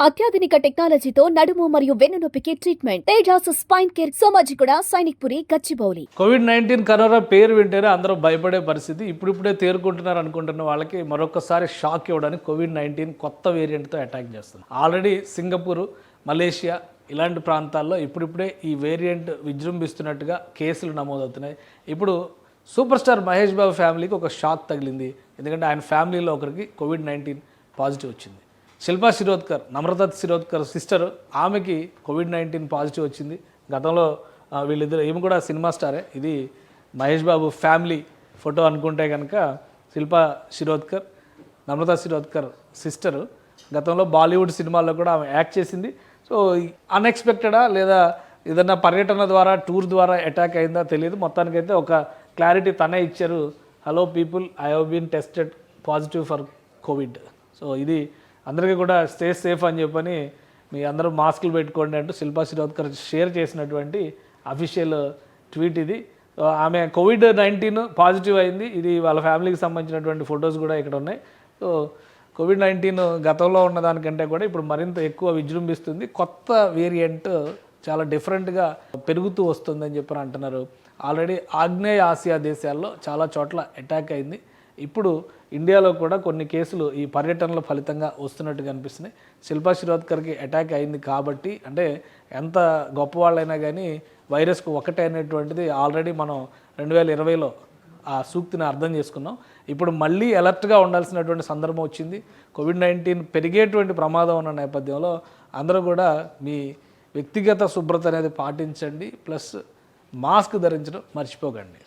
అత్యాధునిక టెక్నాలజీతో నడుము మరియు వెన్నునొప్పికి treatment Tejas spine care Somajiguda Sainikpuri Gachibowli. కోవిడ్-19 కరోనా పేరు వింటేనే అందరూ భయపడే పరిస్థితి. ఇప్పుడిప్పుడే తేరుకుంటున్నారు అనుకుంటున్న వాళ్ళకి మరొకసారి షాక్ ఇవ్వడానికి కోవిడ్-19 కొత్త వేరియంట్తో అటాక్ చేస్తుంది. ఆల్రెడీ సింగపూర్, మలేషియా ఇలాంటి ప్రాంతాల్లో ఇప్పుడిప్పుడే ఈ వేరియంట్ విజృంభిస్తున్నట్టుగా కేసులు నమోదవుతున్నాయి. ఇప్పుడు సూపర్ స్టార్ మహేష్ బాబు ఫ్యామిలీకి ఒక షాక్ తగిలింది. ఎందుకంటే ఆయన ఫ్యామిలీలో ఒకరికి కోవిడ్-19 పాజిటివ్ వచ్చింది. శిల్పా శిరోద్కర్, నమ్రతా శిరోద్కర్ సిస్టర్, ఆమెకి కోవిడ్-19 పాజిటివ్ వచ్చింది. గతంలో వీళ్ళిద్దరు, ఈమె కూడా సినిమా స్టారే. ఇది మహేష్ బాబు ఫ్యామిలీ ఫోటో అనుకుంటే కనుక శిల్పా శిరోద్కర్, నమ్రతా శిరోద్కర్ సిస్టరు గతంలో బాలీవుడ్ సినిమాల్లో కూడా ఆమె యాక్ట్ చేసింది. సో అన్ఎక్స్పెక్టెడా లేదా ఏదన్నా పర్యటన ద్వారా టూర్ ద్వారా అటాక్ అయిందా తెలియదు. మొత్తానికైతే ఒక క్లారిటీ తనే ఇచ్చారు. Hello people, I have been tested positive for COVID. So ఇది అందరికీ కూడా స్టే సేఫ్ అని చెప్పని మీ అందరూ మాస్కులు పెట్టుకోండి అంటూ శిల్పా శిరోద్కర్ షేర్ చేసినటువంటి అఫీషియల్ ట్వీట్ ఇది. ఆమె కోవిడ్-19 పాజిటివ్ అయింది. ఇది వాళ్ళ ఫ్యామిలీకి సంబంధించినటువంటి ఫొటోస్ కూడా ఇక్కడ ఉన్నాయి. సో కోవిడ్-19 గతంలో ఉన్న దానికంటే కూడా ఇప్పుడు మరింత ఎక్కువ విజృంభిస్తుంది. కొత్త వేరియంట్ చాలా డిఫరెంట్గా పెరుగుతూ వస్తుందని చెప్పని అంటున్నారు. ఆల్రెడీ ఆగ్నేయ ఆసియా దేశాల్లో చాలా చోట్ల అటాక్ అయింది. ఇప్పుడు ఇండియాలో కూడా కొన్ని కేసులు ఈ పర్యటనల ఫలితంగా వస్తున్నట్టు కనిపిస్తున్నాయి. శిల్పా శిరోద్కర్కి అటాక్ అయింది కాబట్టి, అంటే ఎంత గొప్పవాళ్ళైనా కానీ వైరస్కు ఒకటే అనేటువంటిది ఆల్రెడీ మనం 2020లో ఆ సూక్తిని అర్థం చేసుకున్నాం. ఇప్పుడు మళ్ళీ అలర్ట్గా ఉండాల్సినటువంటి సందర్భం వచ్చింది. కోవిడ్-19 పెరిగేటువంటి ప్రమాదం ఉన్న నేపథ్యంలో అందరూ కూడా మీ వ్యక్తిగత శుభ్రత అనేది పాటించండి, ప్లస్ మాస్క్ ధరించడం మర్చిపోకండి.